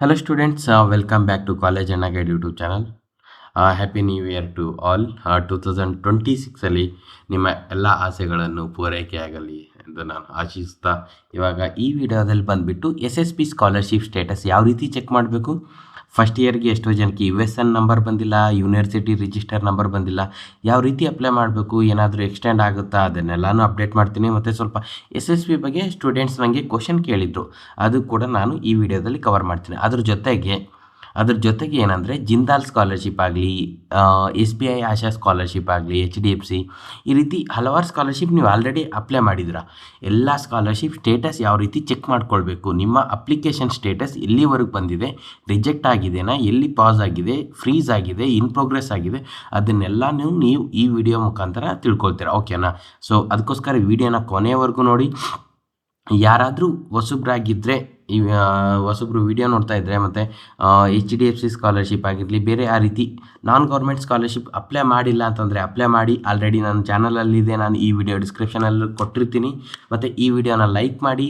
Hello students, welcome back to College and Guide YouTube channel. Happy New Year to all. 2026 ಅಲ್ಲಿ ನಿಮ್ಮ ಎಲ್ಲ ಆಸೆಗಳನ್ನು ಪೂರೈಕೆಯಾಗಲಿ ಎಂದು ನಾನು ಆಶಿಸ್ತಾ ಇವಾಗ ಈ ವಿಡಿಯೋದಲ್ಲಿ ಬಂದುಬಿಟ್ಟು SSP ಸ್ಕಾಲರ್ಶಿಪ್ ಸ್ಟೇಟಸ್ ಯಾವ ರೀತಿ ಚೆಕ್ ಮಾಡಬೇಕು, ಫಸ್ಟ್ ಇಯರ್ಗೆ ಎಷ್ಟೋ ಜನಕ್ಕೆ USN ನಂಬರ್ ಬಂದಿಲ್ಲ, ಯೂನಿವರ್ಸಿಟಿ ರಿಜಿಸ್ಟರ್ ನಂಬರ್ ಬಂದಿಲ್ಲ, ಯಾವ ರೀತಿ ಅಪ್ಲೈ ಮಾಡಬೇಕು, ಏನಾದರೂ ಎಕ್ಸ್ಟೆಂಡ್ ಆಗುತ್ತಾ ಅದನ್ನೆಲ್ಲನೂ ಅಪ್ಡೇಟ್ ಮಾಡ್ತೀನಿ. ಮತ್ತು ಸ್ವಲ್ಪ SSP ಬಗ್ಗೆ ಸ್ಟೂಡೆಂಟ್ಸ್ ನನಗೆ ಕ್ವಶನ್ ಕೇಳಿದರು, ಅದು ಕೂಡ ನಾನು ಈ ವಿಡಿಯೋದಲ್ಲಿ ಕವರ್ ಮಾಡ್ತೀನಿ. ಅದ್ರ ಜೊತೆಗೆ ಏನಂದರೆ ಜಿಂದಾಲ್ ಸ್ಕಾಲರ್ಶಿಪ್ ಆಗಲಿ, SBI ಆಶಾ ಸ್ಕಾಲರ್ಶಿಪ್ ಆಗಲಿ, HDFC ಈ ರೀತಿ ಹಲವಾರು ಸ್ಕಾಲರ್ಶಿಪ್ ನೀವು ಆಲ್ರೆಡಿ ಅಪ್ಲೈ ಮಾಡಿದ್ದೀರಾ. ಎಲ್ಲ ಸ್ಕಾಲರ್ಶಿಪ್ ಸ್ಟೇಟಸ್ ಯಾವ ರೀತಿ ಚೆಕ್ ಮಾಡ್ಕೊಳ್ಬೇಕು, ನಿಮ್ಮ ಅಪ್ಲಿಕೇಶನ್ ಸ್ಟೇಟಸ್ ಎಲ್ಲಿವರೆಗೆ ಬಂದಿದೆ, ರಿಜೆಕ್ಟ್ ಆಗಿದೆನಾ, ಎಲ್ಲಿ ಪಾಸ್ ಆಗಿದೆ, ಫ್ರೀಸ್ ಆಗಿದೆ, ಇನ್ ಪ್ರೋಗ್ರೆಸ್ ಆಗಿದೆ, ಅದನ್ನೆಲ್ಲ ನೀವು ಈ ವಿಡಿಯೋ ಮುಖಾಂತರ ತಿಳ್ಕೊಳ್ತೀರಾ. ಓಕೆನಾ? ಸೊ ಅದಕ್ಕೋಸ್ಕರ ಈ ವಿಡಿಯೋನ ಕೊನೆಯವರೆಗೂ ನೋಡಿ. ಯಾರಾದರೂ ಹೊಸಬ್ರಾಗಿದ್ದರೆ, ಹೊಸಬ್ರು ವಿಡಿಯೋ ನೋಡ್ತಾ ಇದ್ದರೆ ಮತ್ತು HDFC ಸ್ಕಾಲರ್ಶಿಪ್ ಆಗಿರಲಿ, ಬೇರೆ ಆ ರೀತಿ ನಾನ್ ಗೌರ್ಮೆಂಟ್ ಸ್ಕಾಲರ್ಶಿಪ್ ಅಪ್ಲೈ ಮಾಡಿಲ್ಲ ಅಂತಂದರೆ ಅಪ್ಲೈ ಮಾಡಿ. ಆಲ್ರೆಡಿ ನನ್ನ ಚಾನಲಲ್ಲಿದೆ, ನಾನು ಈ ವಿಡಿಯೋ ಡಿಸ್ಕ್ರಿಪ್ಷನಲ್ಲಿ ಕೊಟ್ಟಿರ್ತೀನಿ. ಮತ್ತು ಈ ವಿಡಿಯೋನ ಲೈಕ್ ಮಾಡಿ,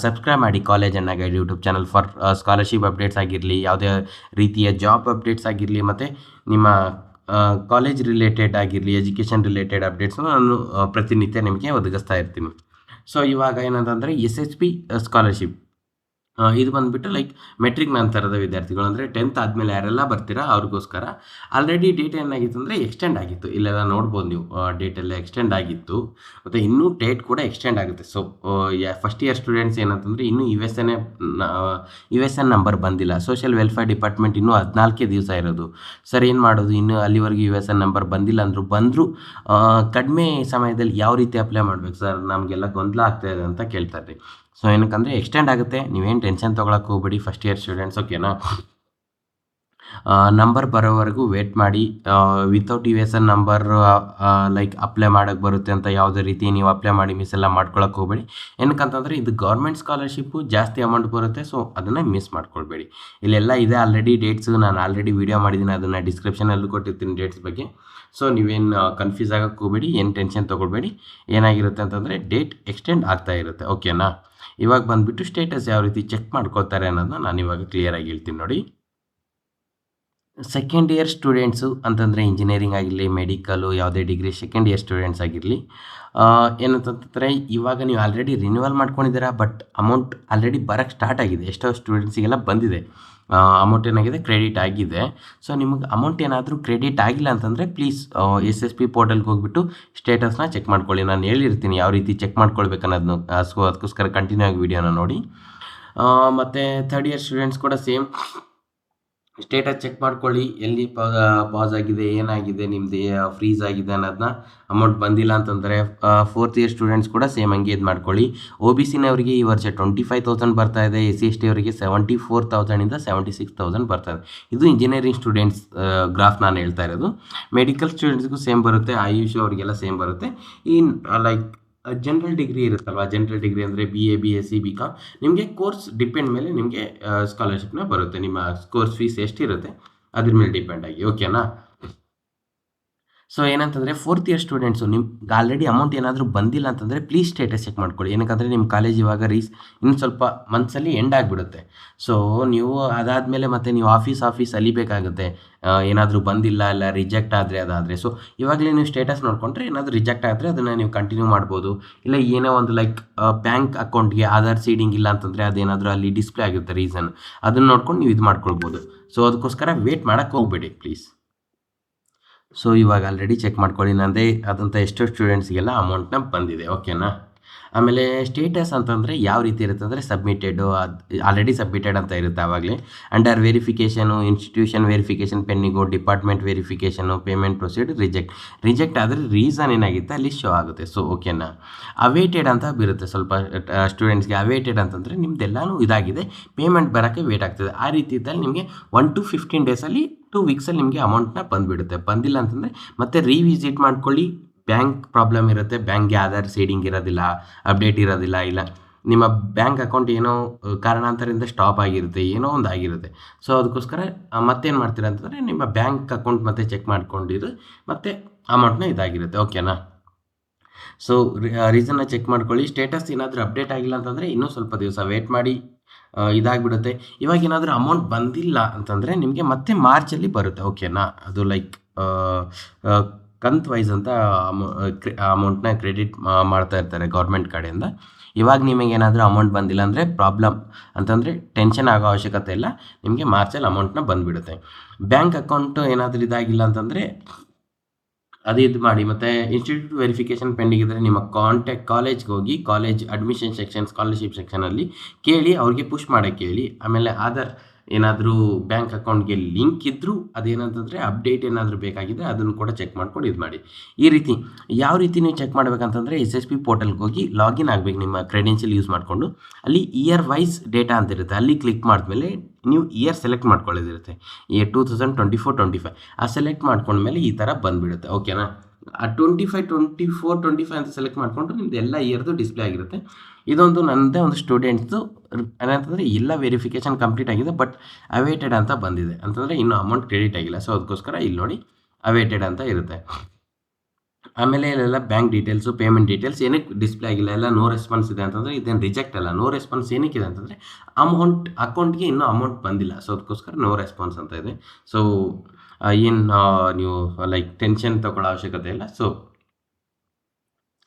ಸಬ್ಸ್ಕ್ರೈಬ್ ಮಾಡಿ college and guide YouTube channel for scholarship updates ಆಗಿರಲಿ, ಯಾವುದೇ ರೀತಿಯ ಜಾಬ್ ಅಪ್ಡೇಟ್ಸ್ ಆಗಿರಲಿ, ಮತ್ತು ನಿಮ್ಮ ಕಾಲೇಜ್ ರಿಲೇಟೆಡ್ ಆಗಿರಲಿ, ಎಜುಕೇಷನ್ ರಿಲೇಟೆಡ್ ಅಪ್ಡೇಟ್ಸ್ನ ನಾನು ಪ್ರತಿನಿತ್ಯ ನಿಮಗೆ ಒದಗಿಸ್ತಾ ಇರ್ತೀನಿ. ಸೊ ಇವಾಗ ಏನಂತಂದರೆ SSP ಸ್ಕಾಲರ್ಶಿಪ್ ಇದು ಬಂದುಬಿಟ್ಟು ಲೈಕ್ ಮೆಟ್ರಿಕ್ ನಂತರದ ವಿದ್ಯಾರ್ಥಿಗಳು, ಅಂದರೆ 10th ಆದಮೇಲೆ ಯಾರೆಲ್ಲ ಬರ್ತೀರಾ ಅವ್ರಿಗೋಸ್ಕರ. ಆಲ್ರೆಡಿ ಡೇಟ್ ಏನಾಗಿತ್ತು ಅಂದರೆ ಎಕ್ಸ್ಟೆಂಡ್ ಆಗಿತ್ತು, ಇಲ್ಲೆಲ್ಲ ನೋಡ್ಬೋದು ನೀವು, ಡೇಟೆಲ್ಲ ಎಕ್ಸ್ಟೆಂಡ್ ಆಗಿತ್ತು ಮತ್ತು ಇನ್ನೂ ಡೇಟ್ ಕೂಡ ಎಕ್ಸ್ಟೆಂಡ್ ಆಗುತ್ತೆ. ಸೊ ಫಸ್ಟ್ ಇಯರ್ ಸ್ಟೂಡೆಂಟ್ಸ್ ಏನಂತಂದರೆ ಇನ್ನೂ USN ನಂಬರ್ ಬಂದಿಲ್ಲ, ಸೋಷಿಯಲ್ ವೆಲ್ಫೇರ್ ಡಿಪಾರ್ಟ್ಮೆಂಟ್ ಇನ್ನೂ 14 ದಿವಸ ಇರೋದು. ಸರ್ ಏನು ಮಾಡೋದು, ಇನ್ನೂ ಅಲ್ಲಿವರೆಗೂ USN ನಂಬರ್ ಬಂದಿಲ್ಲ ಬಂದರೂ ಕಡಿಮೆ ಸಮಯದಲ್ಲಿ ಯಾವ ರೀತಿ ಅಪ್ಲೈ ಮಾಡಬೇಕು ಸರ್, ನಮಗೆಲ್ಲ ಗೊಂದಲ ಆಗ್ತಾಯಿದೆ ಅಂತ ಕೇಳ್ತಾರೆ. ಸೊ ಏನಕ್ಕಂದರೆ ಎಕ್ಸ್ಟೆಂಡ್ ಆಗುತ್ತೆ, ನೀವೇನು ಟೆನ್ಷನ್ ತೊಗೊಳಕ್ಕೆ ಹೋಗ್ಬೇಡಿ ಫಸ್ಟ್ ಇಯರ್ ಸ್ಟೂಡೆಂಟ್ಸ್. ಓಕೆನಾ? ನಂಬರ್ ಬರೋವರೆಗೂ ವೇಟ್ ಮಾಡಿ. Without USN number like apply ಮಾಡೋಕ್ಕೆ ಬರುತ್ತೆ ಅಂತ ಯಾವುದೇ ರೀತಿ ನೀವು ಅಪ್ಲೈ ಮಾಡಿ ಮಿಸ್ ಎಲ್ಲ ಮಾಡ್ಕೊಳಕ್ಕೆ ಹೋಗಬೇಡಿ. ಏನಕ್ಕಂತಂದರೆ ಇದು ಗೌರ್ಮೆಂಟ್ ಸ್ಕಾಲರ್ಶಿಪ್ಪು, ಜಾಸ್ತಿ ಅಮೌಂಟ್ ಬರುತ್ತೆ. ಸೊ ಅದನ್ನು ಮಿಸ್ ಮಾಡ್ಕೊಳ್ಬೇಡಿ. ಇಲ್ಲೆಲ್ಲ ಇದೆ ಆಲ್ರೆಡಿ ಡೇಟ್ಸು, ನಾನು ಆಲ್ರೆಡಿ ವಿಡಿಯೋ ಮಾಡಿದ್ದೀನಿ, ಅದನ್ನು ಡಿಸ್ಕ್ರಿಪ್ಷನಲ್ಲೂ ಕೊಟ್ಟಿರ್ತೀನಿ ಡೇಟ್ಸ್ ಬಗ್ಗೆ. ಸೊ ನೀವೇನು ಕನ್ಫ್ಯೂಸ್ ಆಗೋಕ್ಕೆ ಹೋಗಬೇಡಿ, ಏನು ಟೆನ್ಷನ್ ತೊಗೊಳ್ಬೇಡಿ. ಏನಾಗಿರುತ್ತೆ ಅಂತಂದರೆ ಡೇಟ್ ಎಕ್ಸ್ಟೆಂಡ್ ಆಗ್ತಾ ಇರುತ್ತೆ. ಓಕೆನಾ? ಇವಾಗ ಬಂದುಬಿಟ್ಟು ಸ್ಟೇಟಸ್ ಯಾವ ರೀತಿ ಚೆಕ್ ಮಾಡ್ಕೋತಾರೆ ಅನ್ನೋದನ್ನ ನಾನು ಇವಾಗ ಕ್ಲಿಯರಾಗಿ ಹೇಳ್ತೀನಿ ನೋಡಿ. ಸೆಕೆಂಡ್ ಇಯರ್ ಸ್ಟೂಡೆಂಟ್ಸು ಅಂತಂದರೆ ಇಂಜಿನಿಯರಿಂಗ್ ಆಗಿರಲಿ, ಮೆಡಿಕಲು, ಯಾವುದೇ ಡಿಗ್ರಿ ಸೆಕೆಂಡ್ ಇಯರ್ ಸ್ಟೂಡೆಂಟ್ಸ್ ಆಗಿರಲಿ, ಏನಂತಂದರೆ ಇವಾಗ ನೀವು ಆಲ್ರೆಡಿ ರಿನ್ಯೂವಲ್ ಮಾಡ್ಕೊಂಡಿದ್ದೀರಾ, ಬಟ್ ಅಮೌಂಟ್ ಆಲ್ರೆಡಿ ಬರೋಕ್ಕೆ ಸ್ಟಾರ್ಟ್ ಆಗಿದೆ. ಎಷ್ಟೋ ಸ್ಟೂಡೆಂಟ್ಸಿಗೆಲ್ಲ ಬಂದಿದೆ, ಅಮೌಂಟ್ ಏನಾಗಿದೆ ಕ್ರೆಡಿಟ್ ಆಗಿದೆ. ಸೊ ನಿಮಗೆ ಅಮೌಂಟ್ ಏನಾದರೂ ಕ್ರೆಡಿಟ್ ಆಗಿಲ್ಲ ಅಂತಂದರೆ ಪ್ಲೀಸ್ SSP ಪೋರ್ಟಲ್ಗೆ ಹೋಗ್ಬಿಟ್ಟು ಸ್ಟೇಟಸ್ನ ಚೆಕ್ ಮಾಡ್ಕೊಳ್ಳಿ. ನಾನು ಹೇಳಿರ್ತೀನಿ ಯಾವ ರೀತಿ ಚೆಕ್ ಮಾಡ್ಕೊಳ್ಬೇಕು ಅನ್ನೋದನ್ನು. ಸೊ ಅದಕ್ಕೋಸ್ಕರ ಕಂಟಿನ್ಯೂ ಆಗಿ ವಿಡಿಯೋನ ನೋಡಿ. ಮತ್ತು ಥರ್ಡ್ ಇಯರ್ ಸ್ಟೂಡೆಂಟ್ಸ್ ಕೂಡ ಸೇಮ್ ಸ್ಟೇಟಸ್ ಚೆಕ್ ಮಾಡ್ಕೊಳ್ಳಿ, ಎಲ್ಲಿ ಪಾಸ್ ಆಗಿದೆ, ಏನಾಗಿದೆ, ನಿಮ್ಮದು ಫ್ರೀಸ್ ಆಗಿದೆ ಅನ್ನೋದನ್ನ. ಅಮೌಂಟ್ ಬಂದಿಲ್ಲ ಅಂತಂದರೆ ಫೋರ್ತ್ ಇಯರ್ ಸ್ಟೂಡೆಂಟ್ಸ್ ಕೂಡ ಸೇಮ್ ಹಂಗೆ ಇದು ಮಾಡ್ಕೊಳ್ಳಿ. OBCನವರಿಗೆ ಈ ವರ್ಷ 25,000 ಬರ್ತಾ ಇದೆ, SC/ST ಅವರಿಗೆ 74,000ಇಂದ 76,000 ಬರ್ತಾ ಇದೆ. ಇದು ಇಂಜಿನಿಯರಿಂಗ್ ಸ್ಟೂಡೆಂಟ್ಸ್ ಗ್ರಾಫ್ ನಾನು ಹೇಳ್ತಾ ಇರೋದು. ಮೆಡಿಕಲ್ ಸ್ಟೂಡೆಂಟ್ಸ್ಗೂ ಸೇಮ್ ಬರುತ್ತೆ, ಆಯುಷ್ ಅವರಿಗೆಲ್ಲ ಸೇಮ್ ಬರುತ್ತೆ. ಈ ಲೈಕ್ ಜನರಲ್ ಡಿಗ್ರಿ ಇರುತ್ತಲ್ವ, ಜನರಲ್ ಡಿಗ್ರಿ ಅಂದರೆ BA, BSc, BCom, ನಿಮಗೆ ಕೋರ್ಸ್ ಡಿಪೆಂಡ್ ಮೇಲೆ ನಿಮಗೆ ಸ್ಕಾಲರ್ಶಿಪ್ನ ಬರುತ್ತೆ. ನಿಮ್ಮ ಕೋರ್ಸ್ ಫೀಸ್ ಎಷ್ಟಿರುತ್ತೆ ಅದ್ರ ಮೇಲೆ ಡಿಪೆಂಡ್ ಆಗಿ. ಓಕೆನಾ? ಸೊ ಏನಂತಂದರೆ ಫೋರ್ತ್ ಇಯರ್ ಸ್ಟೂಡೆಂಟ್ಸು ನಿಮ್ಗೆ ಆಲ್ರೆಡಿ ಅಮೌಂಟ್ ಏನಾದರೂ ಬಂದಿಲ್ಲ ಅಂತಂದರೆ ಪ್ಲೀಸ್ ಸ್ಟೇಟಸ್ ಚೆಕ್ ಮಾಡ್ಕೊಳ್ಳಿ. ಏನಕ್ಕಂದರೆ ನಿಮ್ಮ ಕಾಲೇಜ್ ಇವಾಗ ಇನ್ನು ಸ್ವಲ್ಪ ಮಂತ್ಸಲ್ಲಿ ಎಂಡ್ ಆಗಿಬಿಡುತ್ತೆ. ಸೊ ನೀವು ಅದಾದಮೇಲೆ ಮತ್ತೆ ನೀವು ಆಫೀಸ್ ಅಲಿಬೇಕಾಗುತ್ತೆ, ಏನಾದರೂ ಬಂದಿಲ್ಲ, ಇಲ್ಲ ರಿಜೆಕ್ಟ್ ಆದರೆ ಅದಾದರೆ. ಸೊ ಇವಾಗಲೇ ನೀವು ಸ್ಟೇಟಸ್ ನೋಡಿಕೊಂಡ್ರೆ ಏನಾದರೂ ರಿಜೆಕ್ಟ್ ಆದರೆ ಅದನ್ನು ನೀವು ಕಂಟಿನ್ಯೂ ಮಾಡ್ಬೋದು. ಇಲ್ಲ ಏನೋ ಒಂದು ಲೈಕ್ ಬ್ಯಾಂಕ್ ಅಕೌಂಟ್ಗೆ ಆಧಾರ್ ಸೀಡಿಂಗ್ ಇಲ್ಲ ಅಂತಂದರೆ ಅದೇನಾದರೂ ಅಲ್ಲಿ ಡಿಸ್ಪ್ಲೇ ಆಗಿರುತ್ತೆ ರೀಸನ್, ಅದನ್ನು ನೋಡ್ಕೊಂಡು ನೀವು ಇದು ಮಾಡ್ಕೊಳ್ಬೋದು. ಸೊ ಅದಕ್ಕೋಸ್ಕರ ವೇಟ್ ಮಾಡೋಕ್ಕೆ ಹೋಗಬೇಡಿ ಪ್ಲೀಸ್. ಸೊ ಇವಾಗ ಆಲ್ರೆಡಿ ಚೆಕ್ ಮಾಡ್ಕೊಳ್ಳಿ, ನಂದೇ ಆದಂಥ ಎಷ್ಟೋ ಸ್ಟೂಡೆಂಟ್ಸ್ಗೆಲ್ಲ ಅಮೌಂಟ್ನ ಬಂದಿದೆ. ಓಕೆನಾ? ಆಮೇಲೆ ಸ್ಟೇಟಸ್ ಅಂತಂದರೆ ಯಾವ ರೀತಿ ಇರುತ್ತೆ ಅಂದರೆ ಸಬ್ಮಿಟೆಡು, ಆಲ್ರೆಡಿ ಸಬ್ಮಿಟೆಡ್ ಅಂತ ಇರುತ್ತೆ. ಆವಾಗಲೇ under verification, institution verification pending, department verification, payment proceed, reject ಆದರೆ ರೀಸನ್ ಏನಾಗುತ್ತೆ ಅಲ್ಲಿ ಶೋ ಆಗುತ್ತೆ. ಸೊ ಓಕೆನಾ? ಅವೇಟೆಡ್ ಅಂತ ಬರುತ್ತೆ ಸ್ವಲ್ಪ ಸ್ಟೂಡೆಂಟ್ಸ್ಗೆ. ಅವೇಟೆಡ್ ಅಂತಂದರೆ ನಿಮ್ದೆಲ್ಲನೂ ಇದಾಗಿದೆ, ಪೇಮೆಂಟ್ ಬರೋಕ್ಕೆ ವೇಟ್ ಆಗ್ತದೆ. ಆ ರೀತಿ ಇದ್ದಲ್ಲಿ ನಿಮಗೆ 1 to 15 ಡೇಸಲ್ಲಿ 2 ವೀಕ್ಸಲ್ಲಿ ನಿಮಗೆ ಅಮೌಂಟ್ನ ಬಂದುಬಿಡುತ್ತೆ. ಬಂದಿಲ್ಲ ಅಂತಂದರೆ ಮತ್ತೆ ರೀವಿಸಿಟ್ ಮಾಡ್ಕೊಳ್ಳಿ. ಬ್ಯಾಂಕ್ ಪ್ರಾಬ್ಲಮ್ ಇರುತ್ತೆ, ಬ್ಯಾಂಕ್ಗೆ ಆಧಾರ್ ಸೀಡಿಂಗ್ ಇರೋದಿಲ್ಲ, ಅಪ್ಡೇಟ್ ಇರೋದಿಲ್ಲ, ಇಲ್ಲ ನಿಮ್ಮ ಬ್ಯಾಂಕ್ ಅಕೌಂಟ್ ಏನೋ ಕಾರಣಾಂತರದಿಂದ ಸ್ಟಾಪ್ ಆಗಿರುತ್ತೆ, ಏನೋ ಒಂದು ಆಗಿರುತ್ತೆ. ಸೊ ಅದಕ್ಕೋಸ್ಕರ ಮತ್ತೇನು ಮಾಡ್ತೀರಾ ಅಂತಂದರೆ ನಿಮ್ಮ ಬ್ಯಾಂಕ್ ಅಕೌಂಟ್ ಮತ್ತೆ ಚೆಕ್ ಮಾಡ್ಕೊಂಡಿದ್ದು ಮತ್ತು ಅಮೌಂಟ್ನ ಇದಾಗಿರುತ್ತೆ. ಓಕೆನಾ? ಸೊ ರೀಸನ್ನ ಚೆಕ್ ಮಾಡ್ಕೊಳ್ಳಿ. ಸ್ಟೇಟಸ್ ಏನಾದರೂ ಅಪ್ಡೇಟ್ ಆಗಿಲ್ಲ ಅಂತಂದರೆ ಇನ್ನೂ ಸ್ವಲ್ಪ ದಿವಸ ವೇಟ್ ಮಾಡಿ. ಇದಾಗ್ಬಿಡುತ್ತೆ. ಇವಾಗ ಏನಾದರೂ ಅಮೌಂಟ್ ಬಂದಿಲ್ಲ ಅಂತಂದರೆ ನಿಮಗೆ ಮತ್ತೆ ಮಾರ್ಚಲ್ಲಿ ಬರುತ್ತೆ, ಓಕೆನಾ. ಅದು ಲೈಕ್ ಕಂತ್ ವೈಸ್ ಅಂತ ಅಮೌಂಟ್ನ ಕ್ರೆಡಿಟ್ ಮಾಡ್ತಾ ಇರ್ತಾರೆ ಗೌರ್ಮೆಂಟ್ ಕಡೆಯಿಂದ. ಇವಾಗ ನಿಮಗೇನಾದರೂ ಅಮೌಂಟ್ ಬಂದಿಲ್ಲ ಅಂದರೆ ಪ್ರಾಬ್ಲಮ್ ಅಂತಂದರೆ ಟೆನ್ಷನ್ ಆಗೋ ಅವಶ್ಯಕತೆ ಇಲ್ಲ, ನಿಮಗೆ ಮಾರ್ಚಲ್ಲಿ ಅಮೌಂಟ್ನ ಬಂದುಬಿಡುತ್ತೆ. ಬ್ಯಾಂಕ್ ಅಕೌಂಟು ಏನಾದರೂ ಇದಾಗಿಲ್ಲ ಅಂತಂದರೆ ಅದು ಇದು ಮಾಡಿ. ಮತ್ತು ಇನ್ಸ್ಟಿಟ್ಯೂಟ್ ವೆರಿಫಿಕೇಷನ್ ಪೆಂಡಿಂಗ್ ಇದ್ದರೆ ನಿಮ್ಮ ಕಾಲೇಜ್ಗೆ ಹೋಗಿ ಕಾಲೇಜ್ ಅಡ್ಮಿಷನ್ ಸೆಕ್ಷನ್ ಸ್ಕಾಲರ್ಶಿಪ್ ಸೆಕ್ಷನಲ್ಲಿ ಕೇಳಿ, ಅವ್ರಿಗೆ ಪುಷ್ ಮಾಡೋಕ್ಕೆ ಹೇಳಿ. ಆಮೇಲೆ ಆಧಾರ್ ಏನಾದರೂ ಬ್ಯಾಂಕ್ ಅಕೌಂಟ್ಗೆ ಲಿಂಕ್ ಇದ್ದರೂ ಅದೇನಂತಂದರೆ ಅಪ್ಡೇಟ್ ಏನಾದರೂ ಬೇಕಾಗಿದ್ದರೆ ಅದನ್ನು ಕೂಡ ಚೆಕ್ ಮಾಡ್ಕೊಂಡು ಇದು ಮಾಡಿ. ಈ ರೀತಿ ಯಾವ ರೀತಿ ನೀವು ಚೆಕ್ ಮಾಡಬೇಕಂತಂದರೆ SSP ಪೋರ್ಟಲ್ಗೆ ಹೋಗಿ ಲಾಗಿನ್ ಆಗಬೇಕು ನಿಮ್ಮ ಕ್ರೆಡೆನ್ಷಿಯಲ್ ಯೂಸ್ ಮಾಡಿಕೊಂಡು. ಅಲ್ಲಿ ಇಯರ್ ವೈಸ್ ಡೇಟಾ ಅಂತ ಇರುತ್ತೆ, ಅಲ್ಲಿ ಕ್ಲಿಕ್ ಮಾಡಿದ್ಮೇಲೆ ನೀವು ಇಯರ್ ಸೆಲೆಕ್ಟ್ ಮಾಡ್ಕೊಳ್ಳೋದಿರುತ್ತೆ, 2024-25 ಆ ಸೆಲೆಕ್ಟ್ ಮಾಡ್ಕೊಂಡ್ಮೇಲೆ ಈ ಥರ ಬಂದುಬಿಡುತ್ತೆ, ಓಕೆನಾ. ಆ 24-25 ಅಂತ ಸೆಲೆಕ್ಟ್ ಮಾಡಿಕೊಂಡು ನಿಮ್ದು ಎಲ್ಲ ಇಯರ್ದು ಡಿಸ್ಪ್ಲೇ ಆಗಿರುತ್ತೆ. ಇದೊಂದು ನನ್ನದೇ ಒಂದು ಸ್ಟೂಡೆಂಟ್ಸು ಏನಂತಂದರೆ ಎಲ್ಲ ವೆರಿಫಿಕೇಷನ್ ಕಂಪ್ಲೀಟ್ ಆಗಿದೆ, ಬಟ್ ಅವೇಟೆಡ್ ಅಂತ ಬಂದಿದೆ, ಅಂತಂದರೆ ಇನ್ನೂ ಅಮೌಂಟ್ ಕ್ರೆಡಿಟ್ ಆಗಿಲ್ಲ. ಸೊ ಅದಕ್ಕೋಸ್ಕರ ಇಲ್ಲಿ ನೋಡಿ ಅವೇಟೆಡ್ ಅಂತ ಇರುತ್ತೆ. ಆಮೇಲೆ ಇಲ್ಲೆಲ್ಲ ಬ್ಯಾಂಕ್ ಡೀಟೇಲ್ಸು, ಪೇಮೆಂಟ್ ಡೀಟೇಲ್ಸ್ ಏನಕ್ಕೆ ಡಿಸ್ಪ್ಲೇ ಆಗಿಲ್ಲ, ಎಲ್ಲ ನೋ ರೆಸ್ಪಾನ್ಸ್ ಇದೆ ಅಂತಂದರೆ ಇದೇನು ರಿಜೆಕ್ಟ್ ಅಲ್ಲ. ನೋ ರೆಸ್ಪಾನ್ಸ್ ಏನಕ್ಕಿದೆ ಅಂತಂದರೆ ಅಕೌಂಟ್ಗೆ ಇನ್ನೂ ಅಮೌಂಟ್ ಬಂದಿಲ್ಲ, ಸೊ ಅದಕ್ಕೋಸ್ಕರ ನೋ ರೆಸ್ಪಾನ್ಸ್ ಅಂತ ಇದೆ. ಸೊ ಏನು ನೀವು ಲೈಕ್ ಟೆನ್ಷನ್ ತೊಗೊಳ್ಳೋ ಅವಶ್ಯಕತೆ ಇಲ್ಲ. ಸೊ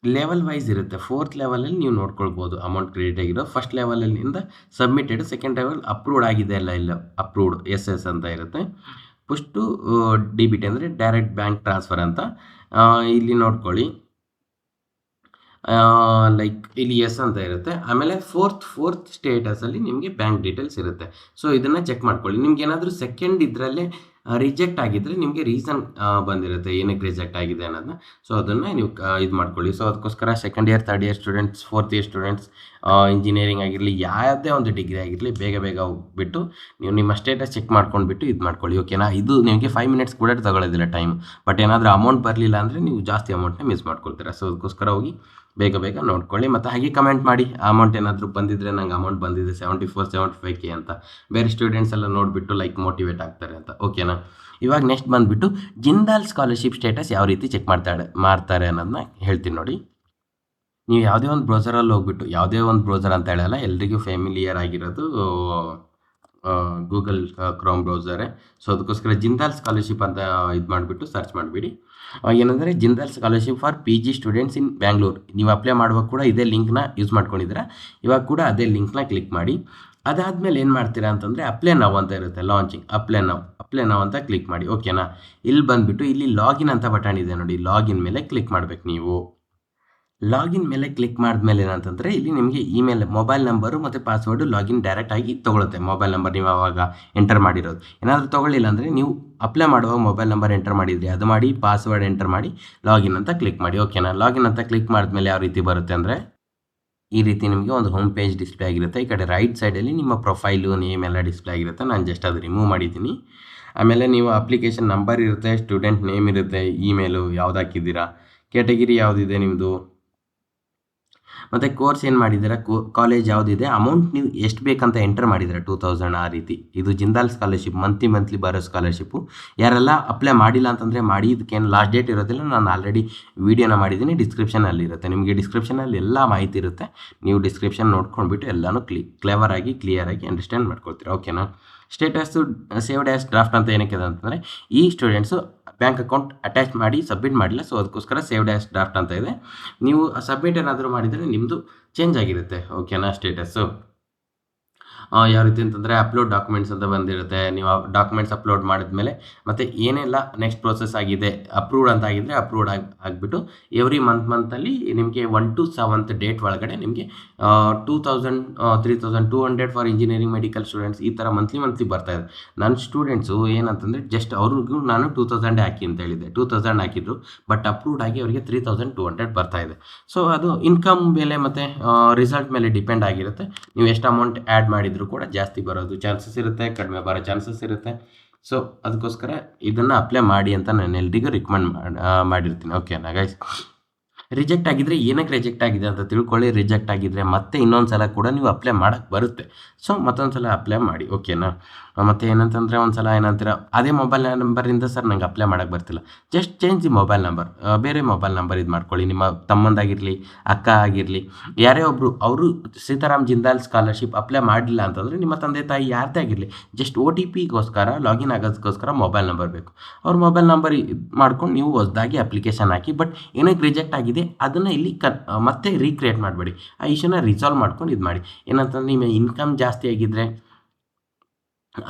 ಲೆವೆಲ್ ವೈಸ್ ಇರುತ್ತೆ. 4th ಲೆವೆಲಲ್ಲಿ ನೀವು ನೋಡ್ಕೊಳ್ಬೋದು ಅಮೌಂಟ್ ಕ್ರೆಡಿಟ್ ಆಗಿರೋ. ಫಸ್ಟ್ ಲೆವೆಲಲ್ಲಿಂದ ಸಬ್ಮಿಟೆಡ್, ಸೆಕೆಂಡ್ ಲೆವೆಲ್ ಅಪ್ರೂವ್ಡ್ ಆಗಿದೆ ಇಲ್ಲ ಅಪ್ರೂವ್ಡ್ SS ಅಂತ ಇರುತ್ತೆ. ಪುಷ್ ಟು DBT ಅಂದರೆ ಡೈರೆಕ್ಟ್ ಬ್ಯಾಂಕ್ ಟ್ರಾನ್ಸ್ಫರ್ ಅಂತ ಇಲ್ಲಿ ನೋಡ್ಕೊಳ್ಳಿ. ಲೈಕ್ ಇಲ್ಲಿ ಎಸ್ ಅಂತ ಇರುತ್ತೆ. ಆಮೇಲೆ ಫೋರ್ತ್ ಸ್ಟೇಟಸಲ್ಲಿ ನಿಮಗೆ ಬ್ಯಾಂಕ್ ಡೀಟೇಲ್ಸ್ ಇರುತ್ತೆ. ಸೊ ಇದನ್ನು ಚೆಕ್ ಮಾಡ್ಕೊಳ್ಳಿ. ನಿಮ್ಗೆ ಏನಾದರೂ ಸೆಕೆಂಡ್ ಇದರಲ್ಲೇ ರಿಜೆಕ್ಟ್ ಆಗಿದ್ದರೆ ನಿಮಗೆ ರೀಸನ್ ಬಂದಿರುತ್ತೆ ಏನಕ್ಕೆ ರಿಜೆಕ್ಟ್ ಆಗಿದೆ ಅನ್ನೋದನ್ನ. ಸೊ ಅದನ್ನು ನೀವು ಇದು ಮಾಡ್ಕೊಳ್ಳಿ. ಸೊ ಅದಕ್ಕೋಸ್ಕರ second year, third year students, 4th year students, engineering ಆಗಿರಲಿ, ಯಾವುದೇ ಒಂದು ಡಿಗ್ರಿ ಆಗಿರಲಿ, ಬೇಗ ಹೋಗ್ಬಿಟ್ಟು ನೀವು ನಿಮ್ಮ ಸ್ಟೇಟಸ್ ಚೆಕ್ ಮಾಡ್ಕೊಂಡ್ಬಿಟ್ಟು ಇದು ಮಾಡ್ಕೊಳ್ಳಿ, ಓಕೆನಾ. ಇದು ನಿಮಗೆ 5 ಮಿನಿಟ್ಸ್ ಕೂಡ ತಗೊಳ್ಳೋದಿಲ್ಲ ಟೈಮ್. ಬಟ್ ಏನಾದರೂ ಅಮೌಂಟ್ ಬರಲಿಲ್ಲ ಅಂದರೆ ನೀವು ಜಾಸ್ತಿ ಅಮೌಂಟ್ನ ಮಿಸ್ ಮಾಡ್ಕೊಳ್ತೀರಾ. ಸೊ ಅದಕ್ಕೋಸ್ಕರ ಹೋಗಿ ಬೇಗ ನೋಡ್ಕೊಳ್ಳಿ. ಮತ್ತು ಹಾಗೆ ಕಮೆಂಟ್ ಮಾಡಿ ಅಮೌಂಟ್ ಏನಾದರೂ ಬಂದಿದ್ದರೆ ನಂಗೆ ಅಮೌಂಟ್ ಬಂದಿದೆ 74-75K ಅಂತ. ಬೇರೆ ಸ್ಟೂಡೆಂಟ್ಸ್ ಎಲ್ಲ ನೋಡಿಬಿಟ್ಟು ಲೈಕ್ ಮೋಟಿವೇಟ್ ಆಗ್ತಾರೆ ಅಂತ, ಓಕೆನಾ. ಇವಾಗ ನೆಕ್ಸ್ಟ್ ಬಂದುಬಿಟ್ಟು ಜಿಂದಾಲ್ ಸ್ಕಾಲರ್ಶಿಪ್ ಸ್ಟೇಟಸ್ ಯಾವ ರೀತಿ ಚೆಕ್ ಮಾಡ್ತಾರೆ ಅನ್ನೋದನ್ನ ಹೇಳ್ತೀನಿ ನೋಡಿ. ನೀವು ಯಾವುದೇ ಒಂದು ಬ್ರೌಸರಲ್ಲಿ ಹೋಗ್ಬಿಟ್ಟು, ಯಾವುದೇ ಒಂದು ಬ್ರೌಸರ್ ಅಂತ ಹೇಳಲ್ಲ, ಎಲ್ರಿಗೂ ಫೆಮಿಲಿಯರ್ ಆಗಿರೋದು ಗೂಗಲ್ ಕ್ರೋಮ್ ಬ್ರೌಸರೇ. ಸೊ ಅದಕ್ಕೋಸ್ಕರ ಜಿಂದಾಲ್ ಸ್ಕಾಲರ್ಶಿಪ್ ಅಂತ ಇದು ಮಾಡಿಬಿಟ್ಟು ಸರ್ಚ್ ಮಾಡಿಬಿಡಿ. ಏನಂದರೆ Jindal scholarship for PG students in Bangalore. ನೀವು ಅಪ್ಲೈ ಮಾಡುವಾಗ ಕೂಡ ಇದೇ ಲಿಂಕ್ನ ಯೂಸ್ ಮಾಡ್ಕೊಂಡಿದ್ದೀರಾ, ಇವಾಗ ಕೂಡ ಅದೇ ಲಿಂಕ್ನ ಕ್ಲಿಕ್ ಮಾಡಿ. ಅದಾದಮೇಲೆ ಏನು ಮಾಡ್ತೀರಾ ಅಂತಂದರೆ ಅಪ್ಲೈ ನೌ ಅಂತ ಇರುತ್ತೆ, ಲಾಂಚಿಂಗ್ ಅಪ್ಲೈ ನೌ ಅಂತ ಕ್ಲಿಕ್ ಮಾಡಿ, ಓಕೆನಾ. ಇಲ್ಲಿ ಬಂದುಬಿಟ್ಟು ಇಲ್ಲಿ ಲಾಗಿನ್ ಅಂತ ಬಟನ್ ಇದೆ ನೋಡಿ, ಲಾಗಿನ್ ಮೇಲೆ ಕ್ಲಿಕ್ ಮಾಡಬೇಕು ನೀವು. ಲಾಗಿನ್ ಮೇಲೆ ಕ್ಲಿಕ್ ಮಾಡಿದ್ಮೇಲೆ ಏನಂತಂದರೆ ಇಲ್ಲಿ ನಿಮಗೆ ಇಮೇಲ್, ಮೊಬೈಲ್ ನಂಬರು ಮತ್ತು ಪಾಸ್ವರ್ಡು ಲಾಗಿನ್ ಡೈರೆಕ್ಟಾಗಿ ತೊಗೊಳುತ್ತೆ. ಮೊಬೈಲ್ ನಂಬರ್ ನೀವು ಆವಾಗ ಎಂಟರ್ ಮಾಡಿರೋದು ಏನಾದರೂ ತೊಗೊಳ್ಳಿಲ್ಲ ಅಂದರೆ ನೀವು ಅಪ್ಲೈ ಮಾಡುವಾಗ ಮೊಬೈಲ್ ನಂಬರ್ ಎಂಟರ್ ಮಾಡಿದ್ರಿ ಅದು ಮಾಡಿ, ಪಾಸ್ವರ್ಡ್ ಎಂಟರ್ ಮಾಡಿ ಲಾಗಿನ್ ಅಂತ ಕ್ಲಿಕ್ ಮಾಡಿ, ಓಕೆನಾ. ಲಾಗಿನ್ ಅಂತ ಕ್ಲಿಕ್ ಮಾಡಿದ್ಮೇಲೆ ಯಾವ ರೀತಿ ಬರುತ್ತೆ ಅಂದರೆ ಈ ರೀತಿ ನಿಮಗೆ ಒಂದು ಹೋಮ್ ಪೇಜ್ ಡಿಸ್ಪ್ಲೇ ಆಗಿರುತ್ತೆ. ಈ ಕಡೆ ರೈಟ್ ಸೈಡಲ್ಲಿ ನಿಮ್ಮ ಪ್ರೊಫೈಲು, ನೇಮ್ ಎಲ್ಲ ಡಿಸ್ಪ್ಲೇ ಆಗಿರುತ್ತೆ. ನಾನು ಜಸ್ಟ್ ಅದು ರಿಮೂವ್ ಮಾಡಿದ್ದೀನಿ. ಆಮೇಲೆ ನೀವು ಅಪ್ಲಿಕೇಶನ್ ನಂಬರ್ ಇರುತ್ತೆ, ಸ್ಟೂಡೆಂಟ್ ನೇಮ್ ಇರುತ್ತೆ, ಇಮೇಲು ಯಾವ್ದು ಹಾಕಿದ್ದೀರಾ, ಕ್ಯಾಟಗಿರಿ ಯಾವುದಿದೆ ನಿಮ್ಮದು, ಮತ್ತು ಕೋರ್ಸ್ ಏನು ಮಾಡಿದ್ದೀರಾ, ಕಾಲೇಜ್ ಯಾವುದಿದೆ, ಅಮೌಂಟ್ ನೀವು ಎಷ್ಟು ಬೇಕಂತ ಎಂಟರ್ ಮಾಡಿದ್ದೀರಾ 2000 ಆ ರೀತಿ. ಇದು ಜಿಂದಾಲ್ ಸ್ಕಾಲರ್ಶಿಪ್ ಮಂತ್ಲಿ ಬರೋ ಸ್ಕಾಲರ್ಶಿಪ್ಪು. ಯಾರೆಲ್ಲ ಅಪ್ಲೈ ಮಾಡಿಲ್ಲ ಅಂತಂದರೆ ಮಾಡಿ, ಇದಕ್ಕೇನು ಲಾಸ್ಟ್ ಡೇಟ್ ಇರೋದಿಲ್ಲ. ನಾನು ಆಲ್ರೆಡಿ ವೀಡಿಯೋನ ಮಾಡಿದ್ದೀನಿ, ಡಿಸ್ಕ್ರಿಪ್ಷನಲ್ಲಿ ಇರುತ್ತೆ. ನಿಮಗೆ ಡಿಸ್ಕ್ರಿಪ್ಷನಲ್ಲಿ ಎಲ್ಲ ಮಾಹಿತಿ ಇರುತ್ತೆ. ನೀವು ಡಿಸ್ಕ್ರಿಪ್ಷನ್ ನೋಡ್ಕೊಂಡ್ಬಿಟ್ಟು ಎಲ್ಲನೂ ಕ್ಲಿಯರಾಗಿ ಅಂಡರ್ಸ್ಟ್ಯಾಂಡ್ ಮಾಡ್ಕೊಳ್ತೀರಾ, ಓಕೆನಾ. ಸ್ಟೇಟಸ್ಸು ಸೇವ್ಡ್ ಆ್ಯಸ್ ಡ್ರಾಫ್ಟ್ ಅಂತ ಏನಕ್ಕೆ ಇದೆ ಅಂತಂದರೆ ಈ ಸ್ಟೂಡೆಂಟ್ಸು ಬ್ಯಾಂಕ್ ಅಕೌಂಟ್ ಅಟ್ಯಾಚ್ ಮಾಡಿ ಸಬ್ಮಿಟ್ ಮಾಡಿಲ್ಲ, ಸೊ ಅದಕ್ಕೋಸ್ಕರ ಸೇವ್ಡ್ ಆ್ಯಸ್ ಡ್ರಾಫ್ಟ್ ಅಂತ ಇದೆ. ನೀವು ಸಬ್ಮಿಟ್ ಏನಾದರೂ ಮಾಡಿದರೆ ನಿಮ್ಮದು ಚೇಂಜ್ ಆಗಿರುತ್ತೆ, ಓಕೆನಾ. ಸ್ಟೇಟಸ್ಸು ಯಾವ ರೀತಿ ಅಂತಂದರೆ ಅಪ್ಲೋಡ್ ಡಾಕ್ಯುಮೆಂಟ್ಸ್ ಅಂತ ಬಂದಿರುತ್ತೆ. ನೀವು ಡಾಕ್ಯುಮೆಂಟ್ಸ್ ಅಪ್ಲೋಡ್ ಮಾಡಿದ್ಮೇಲೆ ಮತ್ತು ಏನೆಲ್ಲ ನೆಕ್ಸ್ಟ್ ಪ್ರೋಸೆಸ್ ಆಗಿದೆ, ಅಪ್ರೂವ್ಡ್ ಅಂತ ಆಗಿದ್ದರೆ ಅಪ್ರೂವ್ಡ್ ಆಗಿಬಿಟ್ಟು ಎವ್ರಿ ಮಂತಲ್ಲಿ ನಿಮಗೆ 1 to 7th ಡೇಟ್ ಒಳಗಡೆ ನಿಮಗೆ 2000 3200 ಫಾರ್ ಇಂಜಿನಿಯರಿಂಗ್ ಮೆಡಿಕಲ್ ಸ್ಟೂಡೆಂಟ್ಸ್ ಈ ಥರ ಮಂತ್ಲಿ ಬರ್ತಾಯಿದೆ. ನನ್ನ ಸ್ಟೂಡೆಂಟ್ಸು ಏನಂತಂದರೆ ಜಸ್ಟ್ ಅವ್ರಿಗೂ ನಾನು 2000 ಹಾಕಿ ಅಂತ ಹೇಳಿದ್ದೆ, 2000 ಹಾಕಿದ್ರು, ಬಟ್ ಅಪ್ರೂವ್ಡ್ ಆಗಿ ಅವರಿಗೆ 3200 ಬರ್ತಾಯಿದೆ. ಸೊ ಅದು ಇನ್ಕಮ್ ಮೇಲೆ ಮತ್ತು ರಿಸಲ್ಟ್ ಮೇಲೆ ಡಿಪೆಂಡ್ ಆಗಿರುತ್ತೆ. ನೀವು ಎಷ್ಟು ಅಮೌಂಟ್ ಆ್ಯಡ್ ಮಾಡಿದ್ರು ಕೂಡ ಜಾಸ್ತಿ ಬರೋದು ಚಾನ್ಸಸ್ ಇರುತ್ತೆ, ಕಡಿಮೆ ಬರೋ ಚಾನ್ಸಸ್ ಇರುತ್ತೆ. ಸೊ ಅದಕ್ಕೋಸ್ಕರ ಇದನ್ನು ಅಪ್ಲೈ ಮಾಡಿ ಅಂತ ನಾನು ಎಲ್ರಿಗೂ ರಿಕಮೆಂಡ್ ಮಾಡಿರ್ತೀನಿ, ಓಕೆನಾ ಗೈಸ್. ರಿಜೆಕ್ಟ್ ಆಗಿದ್ರೆ ಏನಕ್ಕೆ ರಿಜೆಕ್ಟ್ ಆಗಿದೆ ಅಂತ ತಿಳ್ಕೊಳ್ಳಿ. ರಿಜೆಕ್ಟ್ ಆಗಿದ್ರೆ ಮತ್ತೆ ಇನ್ನೊಂದು ಸಲ ಕೂಡ ನೀವು ಅಪ್ಲೈ ಮಾಡೋಕ್ಕೆ ಬರುತ್ತೆ. ಸೊ ಮತ್ತೊಂದು ಸಲ ಅಪ್ಲೈ ಮಾಡಿ, ಓಕೆನಾ. ಮತ್ತು ಏನಂತಂದರೆ ಒಂದು ಸಲ ಏನಂತೀರ, ಅದೇ ಮೊಬೈಲ್ ನಂಬರಿಂದ ಸರ್ ನಂಗೆ ಅಪ್ಲೈ ಮಾಡೋಕ್ಕೆ ಬರ್ತಿಲ್ಲ, just change the mobile number, ಬೇರೆ ಮೊಬೈಲ್ ನಂಬರ್ ಇದು ಮಾಡ್ಕೊಳ್ಳಿ. ನಿಮ್ಮ ತಮ್ಮಂದಾಗಿರಲಿ, ಅಕ್ಕ ಆಗಿರಲಿ, ಯಾರೇ ಒಬ್ಬರು ಅವರು ಸೀತಾರಾಮ್ ಜಿಂದಾಲ್ ಸ್ಕಾಲರ್ಶಿಪ್ ಅಪ್ಲೈ ಮಾಡಲಿಲ್ಲ ಅಂತಂದರೆ ನಿಮ್ಮ ತಂದೆ ತಾಯಿ ಯಾರದೇ ಆಗಿರಲಿ, ಜಸ್ಟ್ OTPಗೋಸ್ಕರ ಲಾಗಿನ್ ಆಗೋದಕ್ಕೋಸ್ಕರ ಮೊಬೈಲ್ ನಂಬರ್ ಬೇಕು. ಅವ್ರ ಮೊಬೈಲ್ ನಂಬರ್ ಮಾಡ್ಕೊಂಡು ನೀವು ಹೊಸದಾಗಿ ಅಪ್ಲಿಕೇಶನ್ ಹಾಕಿ. ಬಟ್ ಏನಕ್ಕೆ ರಿಜೆಕ್ಟ್ ಆಗಿದೆ ಅದನ್ನು ಇಲ್ಲಿ ಮತ್ತೆ ರೀಕ್ರಿಯೇಟ್ ಮಾಡಬೇಡಿ, ಆ ಇಶ್ಯೂನ ರಿಸಾಲ್ವ್ ಮಾಡ್ಕೊಂಡು ಇದು ಮಾಡಿ. ಏನಂತಂದ್ರೆ ನಿಮ್ಮ ಇನ್ಕಮ್ ಜಾಸ್ತಿ ಆಗಿದ್ದರೆ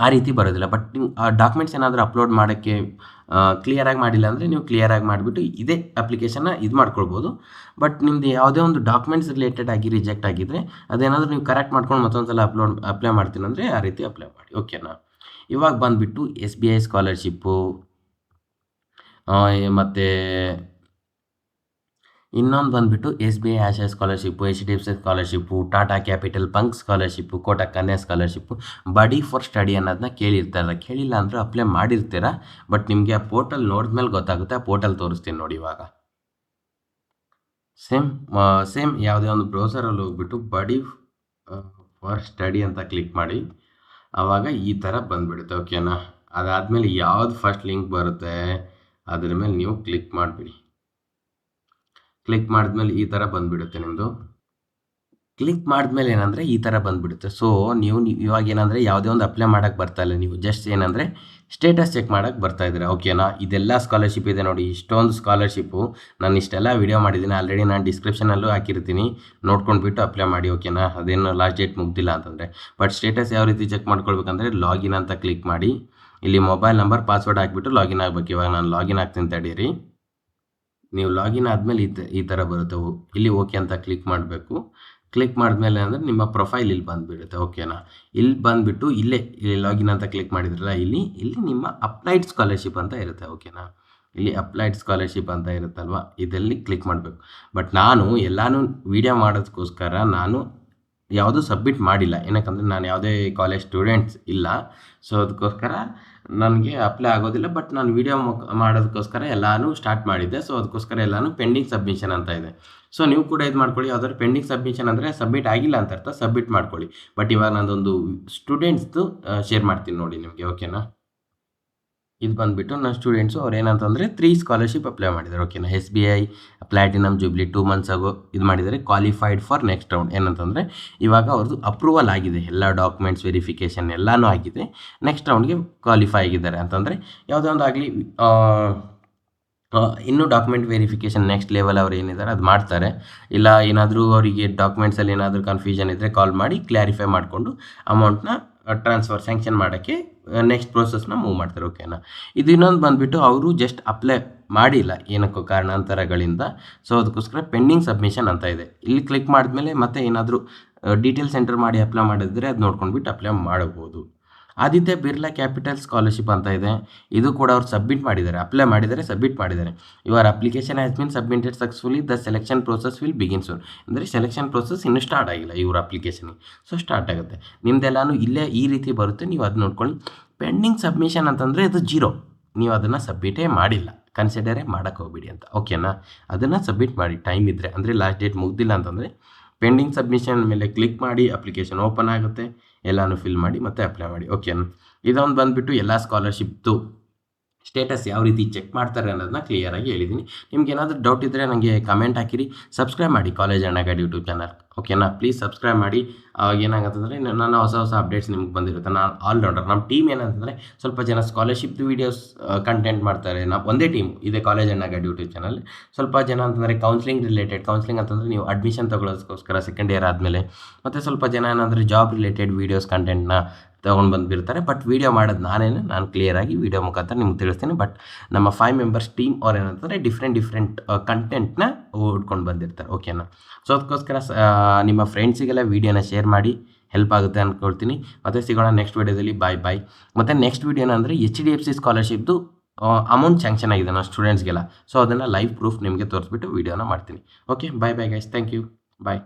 ಆ ರೀತಿ ಬರೋದಿಲ್ಲ. ಬಟ್ ನೀವು ಆ ಡಾಕ್ಯುಮೆಂಟ್ಸ್ ಏನಾದರೂ ಅಪ್ಲೋಡ್ ಮಾಡೋಕ್ಕೆ ಕ್ಲಿಯರಾಗಿ ಮಾಡಿಲ್ಲ ಅಂದರೆ ನೀವು ಕ್ಲಿಯರಾಗಿ ಮಾಡಿಬಿಟ್ಟು ಇದೇ ಅಪ್ಲಿಕೇಶನ್ನ ಇದು ಮಾಡ್ಕೊಳ್ಬೋದು. ಬಟ್ ನಿಮ್ಮದು ಯಾವುದೇ ಒಂದು ಡಾಕ್ಯುಮೆಂಟ್ಸ್ ರಿಲೇಟೆಡ್ ಆಗಿ ರಿಜೆಕ್ಟ್ ಆಗಿದ್ದರೆ ಅದೇನಾದರೂ ನೀವು ಕರೆಕ್ಟ್ ಮಾಡ್ಕೊಂಡು ಮತ್ತೊಂದು ಸಲ ಅಪ್ಲೈ ಮಾಡ್ತೀನಿ ಅಂದರೆ ಆ ರೀತಿ ಅಪ್ಲೈ ಮಾಡಿ, ಓಕೆನಾ. ಇವಾಗ ಬಂದುಬಿಟ್ಟು SBI ಸ್ಕಾಲರ್ಶಿಪ್ಪು, ಮತ್ತು ಇನ್ನೊಂದು ಬಂದುಬಿಟ್ಟು SBI Asha scholarship, HDFC scholarship, Tata capital bank scholarship, Kotak Kanya scholarship, ಬಡಿ ಫಾರ್ ಸ್ಟಡಿ ಅನ್ನೋದನ್ನ ಕೇಳಿಲ್ಲ ಅಂದರೆ ಅಪ್ಲೈ ಮಾಡಿರ್ತೀರ. ಬಟ್ ನಿಮಗೆ ಆ ಪೋರ್ಟಲ್ ನೋಡಿದ್ಮೇಲೆ ಗೊತ್ತಾಗುತ್ತೆ. ಆ ಪೋರ್ಟಲ್ ತೋರಿಸ್ತೀನಿ ನೋಡಿ. ಇವಾಗ ಸೇಮ್ ಯಾವುದೇ ಒಂದು ಬ್ರೌಸರಲ್ಲಿ ಹೋಗ್ಬಿಟ್ಟು ಬಡಿ ಫಾರ್ ಸ್ಟಡಿ ಅಂತ ಕ್ಲಿಕ್ ಮಾಡಿ, ಆವಾಗ ಈ ಥರ ಬಂದುಬಿಡುತ್ತೆ, ಓಕೆನಾ. ಅದಾದಮೇಲೆ ಯಾವ್ದು ಫಸ್ಟ್ ಲಿಂಕ್ ಬರುತ್ತೆ ಅದ್ರ ಮೇಲೆ ನೀವು ಕ್ಲಿಕ್ ಮಾಡಿಬಿಡಿ. ಕ್ಲಿಕ್ ಮಾಡಿದ್ಮೇಲೆ ಈ ಥರ ಬಂದುಬಿಡುತ್ತೆ ನಿಮ್ಮದು. ಕ್ಲಿಕ್ ಮಾಡಿದ್ಮೇಲೆ ಏನಂದರೆ ಈ ಥರ ಬಂದುಬಿಡುತ್ತೆ. ಸೊ ನೀವು ಇವಾಗ ಏನಂದರೆ ಯಾವುದೇ ಒಂದು ಅಪ್ಲೈ ಮಾಡೋಕ್ಕೆ ಬರ್ತಾಯಿಲ್ಲ, ನೀವು ಜಸ್ಟ್ ಏನಂದರೆ ಸ್ಟೇಟಸ್ ಚೆಕ್ ಮಾಡೋಕ್ಕೆ ಬರ್ತಾಯಿದ್ದೀರಾ, ಓಕೆನಾ. ಇದೆಲ್ಲ ಸ್ಕಾಲರ್ಶಿಪ್ ಇದೆ ನೋಡಿ, ಇಷ್ಟೊಂದು ಸ್ಕಾಲರ್ಶಿಪ್ಪು ನಾನು ಇಷ್ಟೆಲ್ಲ ವಿಡಿಯೋ ಮಾಡಿದ್ದೀನಿ ಆಲ್ರೆಡಿ, ನಾನು ಡಿಸ್ಕ್ರಿಪ್ಷನಲ್ಲೂ ಹಾಕಿರ್ತೀನಿ, ನೋಡ್ಕೊಂಡ್ಬಿಟ್ಟು ಅಪ್ಲೈ ಮಾಡಿ, ಓಕೆನಾ. ಅದೇನು ಲಾಸ್ಟ್ ಡೇಟ್ ಮುಗ್ದಿಲ್ಲ ಅಂತಂದರೆ. ಬಟ್ ಸ್ಟೇಟಸ್ ಯಾವ ರೀತಿ ಚೆಕ್ ಮಾಡ್ಕೊಳ್ಬೇಕಂದ್ರೆ ಲಾಗಿನ್ ಅಂತ ಕ್ಲಿಕ್ ಮಾಡಿ, ಇಲ್ಲಿ ಮೊಬೈಲ್ ನಂಬರ್ ಪಾಸ್ವರ್ಡ್ ಹಾಕ್ಬಿಟ್ಟು ಲಾಗಿನ್ ಆಗಬೇಕು. ಇವಾಗ ನಾನು ಲಾಗಿನ್ ಆಗ್ತೀನಿ ತಡೀರಿ. ನೀವು ಲಾಗಿನ್ ಆದಮೇಲೆ ಈ ಥರ ಬರುತ್ತೆ. ಇಲ್ಲಿ ಓಕೆ ಅಂತ ಕ್ಲಿಕ್ ಮಾಡಬೇಕು. ಕ್ಲಿಕ್ ಮಾಡಿದ್ಮೇಲೆ ಅಂದರೆ ನಿಮ್ಮ ಪ್ರೊಫೈಲ್ ಇಲ್ಲಿ ಬಂದುಬಿಡುತ್ತೆ, ಓಕೆನಾ. ಇಲ್ಲಿ ಬಂದುಬಿಟ್ಟು ಇಲ್ಲಿ ಲಾಗಿನ್ ಅಂತ ಕ್ಲಿಕ್ ಮಾಡಿದ್ರಲ್ಲ, ಇಲ್ಲಿ ನಿಮ್ಮ ಅಪ್ಲೈಡ್ ಸ್ಕಾಲರ್ಶಿಪ್ ಅಂತ ಇರುತ್ತೆ, ಓಕೆನಾ. ಇಲ್ಲಿ ಅಪ್ಲೈಡ್ ಸ್ಕಾಲರ್ಶಿಪ್ ಅಂತ ಇರುತ್ತಲ್ವ, ಇದರಲ್ಲಿ ಕ್ಲಿಕ್ ಮಾಡಬೇಕು. ಬಟ್ ನಾನು ಎಲ್ಲನೂ ವೀಡಿಯೋ ಮಾಡೋದಕ್ಕೋಸ್ಕರ ನಾನು ಯಾವುದೂ ಸಬ್ಮಿಟ್ ಮಾಡಿಲ್ಲ, ಏನಕ್ಕಂದರೆ ನಾನು ಯಾವುದೇ ಕಾಲೇಜ್ ಸ್ಟೂಡೆಂಟ್ಸ್ ಇಲ್ಲ. ಸೊ ಅದಕ್ಕೋಸ್ಕರ ನನಗೆ ಅಪ್ಲೈ ಆಗೋದಿಲ್ಲ. ಬಟ್ ನಾನು ವೀಡಿಯೋ ಮಾಡೋದಕ್ಕೋಸ್ಕರ ಎಲ್ಲನೂ ಸ್ಟಾರ್ಟ್ ಮಾಡಿದ್ದೆ. ಸೊ ಅದಕ್ಕೋಸ್ಕರ ಎಲ್ಲನೂ ಪೆಂಡಿಂಗ್ ಸಬ್ಮಿಷನ್ ಅಂತ ಇದೆ. ಸೊ ನೀವು ಕೂಡ ಇದು ಮಾಡ್ಕೊಳ್ಳಿ. ಯಾವ್ದಾದ್ರು ಪೆಂಡಿಂಗ್ ಸಬ್ಮಿಷನ್ ಅಂದರೆ ಸಬ್ಮಿಟ್ ಆಗಿಲ್ಲ ಅಂತ ಅರ್ಥ, ಸಬ್ಮಿಟ್ ಮಾಡ್ಕೊಳ್ಳಿ. ಬಟ್ ಇವಾಗ ನಾನೊಂದು ಸ್ಟೂಡೆಂಟ್ಸ್ದು ಶೇರ್ ಮಾಡ್ತೀನಿ ನೋಡಿ ನಿಮಗೆ, ಓಕೆನಾ. ಇದು ಬಂದುಬಿಟ್ಟು ನನ್ನ ಸ್ಟೂಡೆಂಟ್ಸು ಅವ್ರು ಏನಂತಂದರೆ 3 ಸ್ಕಾಲರ್ಶಿಪ್ ಅಪ್ಲೈ ಮಾಡಿದ್ದಾರೆ, ಓಕೆನಾ. SBI ಪ್ಲಾಟಿನಮ್ ಜೂಬ್ಲಿ 2 months ಆಗೋ ಇದು ಮಾಡಿದ್ದಾರೆ, ಕ್ವಾಲಿಫೈಡ್ ಫಾರ್ ನೆಕ್ಸ್ಟ್ ರೌಂಡ್. ಏನಂತಂದರೆ ಇವಾಗ ಅವ್ರದ್ದು ಅಪ್ರೂವಲ್ ಆಗಿದೆ, ಎಲ್ಲ ಡಾಕ್ಯುಮೆಂಟ್ಸ್ ವೆರಿಫಿಕೇಷನ್ ಎಲ್ಲನೂ ಆಗಿದೆ, ನೆಕ್ಸ್ಟ್ ರೌಂಡ್ಗೆ ಕ್ವಾಲಿಫೈ ಆಗಿದ್ದಾರೆ. ಅಂತಂದರೆ ಯಾವುದೇ ಒಂದು ಆಗಲಿ ಇನ್ನೂ ಡಾಕ್ಯುಮೆಂಟ್ ವೆರಿಫಿಕೇಷನ್ ನೆಕ್ಸ್ಟ್ ಲೆವೆಲ್ ಅವ್ರು ಏನಿದ್ದಾರೆ ಅದು ಮಾಡ್ತಾರೆ. ಇಲ್ಲ ಏನಾದರೂ ಅವರಿಗೆ ಡಾಕ್ಯುಮೆಂಟ್ಸಲ್ಲಿ ಏನಾದರೂ ಕನ್ಫ್ಯೂಷನ್ ಇದ್ದರೆ ಕಾಲ್ ಮಾಡಿ ಕ್ಲಾರಿಫೈ ಮಾಡಿಕೊಂಡು ಅಮೌಂಟ್ನ ಟ್ರಾನ್ಸ್ಫರ್ ಸ್ಯಾಂಕ್ಷನ್ ಮಾಡೋಕ್ಕೆ ನೆಕ್ಸ್ಟ್ ಪ್ರೋಸೆಸ್ನ ಮೂವ್ ಮಾಡ್ತಾರೆ, ಓಕೆನಾ. ಇದು ಇನ್ನೊಂದು ಬಂದುಬಿಟ್ಟು ಅವರು ಜಸ್ಟ್ ಅಪ್ಲೈ ಮಾಡಿಲ್ಲ ಏನಕ್ಕೋ ಕಾರಣಾಂತರಗಳಿಂದ. ಸೊ ಅದಕ್ಕೋಸ್ಕರ ಪೆಂಡಿಂಗ್ ಸಬ್ಮಿಷನ್ ಅಂತ ಇದೆ. ಇಲ್ಲಿ ಕ್ಲಿಕ್ ಮಾಡಿದ್ಮೇಲೆ ಮತ್ತೆ ಏನಾದರೂ ಡೀಟೇಲ್ಸ್ ಎಂಟರ್ ಮಾಡಿ ಅಪ್ಲೈ ಮಾಡಿದ್ರೆ ಅದು ನೋಡ್ಕೊಂಡ್ಬಿಟ್ಟು ಅಪ್ಲೈ ಮಾಡ್ಬೋದು. ಆದಿತ್ಯ ಬಿರ್ಲಾ ಕ್ಯಾಪಿಟಲ್ ಸ್ಕಾಲರ್ಶಿಪ್ ಅಂತ ಇದೆ, ಇದು ಕೂಡ ಅವ್ರು ಸಬ್ಮಿಟ್ ಮಾಡಿದ್ದಾರೆ, ಅಪ್ಲೈ ಮಾಡಿದ್ದಾರೆ, ಸಬ್ಮಿಟ್ ಮಾಡಿದ್ದಾರೆ. Your application has been submitted successfully, the selection process will begin soon. ಅಂದರೆ ಸೆಲೆಕ್ಷನ್ ಪ್ರೋಸೆಸ್ ಇನ್ನೂ ಸ್ಟಾರ್ಟ್ ಆಗಿಲ್ಲ ಇವ್ರ ಅಪ್ಲಿಕೇಶನ್ಗೆ, ಸೊ ಸ್ಟಾರ್ಟ್ ಆಗುತ್ತೆ. ನಿಮ್ದೆಲ್ಲನೂ ಇಲ್ಲೇ ಈ ರೀತಿ ಬರುತ್ತೆ, ನೀವು ಅದು ನೋಡ್ಕೊಳ್ಳಿ. ಪೆಂಡಿಂಗ್ ಸಬ್ಮಿಷನ್ ಅಂತಂದರೆ ಅದು 0, ನೀವು ಅದನ್ನು ಸಬ್ಮಿಟೇ ಮಾಡಿಲ್ಲ, ಕನ್ಸಿಡರೇ ಮಾಡೋಕ್ಕೆ ಹೋಗ್ಬಿಡಿ ಅಂತ, ಓಕೆನಾ. ಅದನ್ನು ಸಬ್ಮಿಟ್ ಮಾಡಿ ಟೈಮ್ ಇದ್ದರೆ, ಅಂದರೆ ಲಾಸ್ಟ್ ಡೇಟ್ ಮುಗ್ದಿಲ್ಲ ಅಂತಂದರೆ ಪೆಂಡಿಂಗ್ ಸಬ್ಮಿಷನ್ ಮೇಲೆ ಕ್ಲಿಕ್ ಮಾಡಿ, ಅಪ್ಲಿಕೇಶನ್ ಓಪನ್ ಆಗುತ್ತೆ, ಎಲ್ಲನೂ ಫಿಲ್ ಮಾಡಿ ಮತ್ತೆ ಅಪ್ಲೈ ಮಾಡಿ, ಓಕೆನಾ. ಇದೊಂದು ಬಂದುಬಿಟ್ಟು ಎಲ್ಲ ಸ್ಕಾಲರ್ಶಿಪ್ದು ಸ್ಟೇಟಸ್ ಯಾವ ರೀತಿ ಚೆಕ್ ಮಾಡ್ತಾರೆ ಅನ್ನೋದನ್ನ ಕ್ಲಿಯರಾಗಿ ಹೇಳಿದ್ದೀನಿ. ನಿಮ್ಗೆ ಏನಾದರೂ ಡೌಟ್ ಇದ್ದರೆ ನನಗೆ ಕಮೆಂಟ್ ಹಾಕಿರಿ. ಸಬ್ಸ್ಕ್ರೈಬ್ ಮಾಡಿ ಕಾಲೇಜ್ ಅಣ್ಣ ಗೈಡ್ ಯೂಟ್ಯೂಬ್ ಚಾನಲ್, ಓಕೆನಾ. ಪ್ಲೀಸ್ ಸಬ್ಸ್ಕ್ರೈಬ್ ಮಾಡಿ. ಅವಾಗ ಏನಾಗುತ್ತಂದರೆ ನನ್ನ ಹೊಸ ಅಪ್ಡೇಟ್ಸ್ ನಿಮ್ಗೆ ಬಂದಿರುತ್ತೆ. ನಾನು ಆಲ್ರೌಂಡರ್. ನಮ್ಮ ಟೀಮ್ ಏನಂತಂದರೆ ಸ್ವಲ್ಪ ಜನ ಸ್ಕಾಲರ್ಶಿಪ್ದು ವೀಡಿಯೋಸ್ ಕಂಟೆಂಟ್ ಮಾಡ್ತಾರೆ. ನಾವು ಒಂದೇ ಟೀಮ್ ಇದೆ ಕಾಲೇಜ್ ಅಣ್ಣ ಗೈಡ್ ಯೂಟ್ಯೂಬ್ ಚಾನಲ್. ಸ್ವಲ್ಪ ಜನ ಅಂತಂದರೆ ಕೌನ್ಸಿಲಿಂಗ್ ರಿಲೇಟೆಡ್, ಕೌನ್ಸಿಲಿಂಗ್ ಅಂತಂದರೆ ನೀವು ಅಡ್ಮಿಷನ್ ತೊಗೊಳೋದಕ್ಕೋಸ್ಕರ ಸೆಕೆಂಡ್ ಇಯರ್ ಆದಮೇಲೆ. ಮತ್ತು ಸ್ವಲ್ಪ ಜನ ಏನಂದರೆ ಜಾಬ್ ರಿಲೇಟೆಡ್ ವೀಡಿಯೋಸ್ ಕಂಟೆಂಟ್ನ ತೊಗೊಂಡು ಬಂದುಬಿಡ್ತಾರೆ. ಬಟ್ ವೀಡಿಯೋ ಮಾಡೋದು ನಾನು ಕ್ಲಿಯರಾಗಿ ವೀಡಿಯೋ ಮುಖಾಂತರ ನಿಮ್ಗೆ ತಿಳಿಸ್ತೀನಿ. ಬಟ್ ನಮ್ಮ 5 members ಟೀಮ್ ಅವ್ರು ಏನಂತಂದರೆ ಡಿಫ್ರೆಂಟ್ ಕಂಟೆಂಟ್ನ ಓಡ್ಕೊಂಡು ಬಂದಿರ್ತಾರೆ, ಓಕೆನಾ. ಸೊ ಅದಕ್ಕೋಸ್ಕರ ನಿಮ್ಮ ಫ್ರೆಂಡ್ಸಿಗೆಲ್ಲ ವೀಡಿಯೋನ ಶೇರ್ ಮಾಡಿ, ಹೆಲ್ಪ್ ಆಗುತ್ತೆ ಅಂದ್ಕೊಳ್ತೀನಿ. ಮತ್ತು ಸಿಗೋಣ ನೆಕ್ಸ್ಟ್ ವೀಡಿಯೋದಲ್ಲಿ. ಬಾಯ್. ಮತ್ತು ನೆಕ್ಸ್ಟ್ ವೀಡಿಯೋನ ಅಂದರೆ HDFC ಸ್ಕಾಲರ್ಶಿಪ್ದು ಅಮೌಂಟ್ ಸ್ಯಾಂಕ್ಷನ್ ಆಗಿದೆ ನಮ್ಮ ಸ್ಟೂಡೆಂಟ್ಸ್ಗೆಲ್ಲ. ಸೊ ಅದನ್ನು ಲೈವ್ ಪ್ರೂಫ್ ನಿಮಗೆ ತೋರಿಸ್ಬಿಟ್ಟು ವೀಡಿಯೋನ ಮಾಡ್ತೀನಿ. Okay, bye guys, thank you, bye.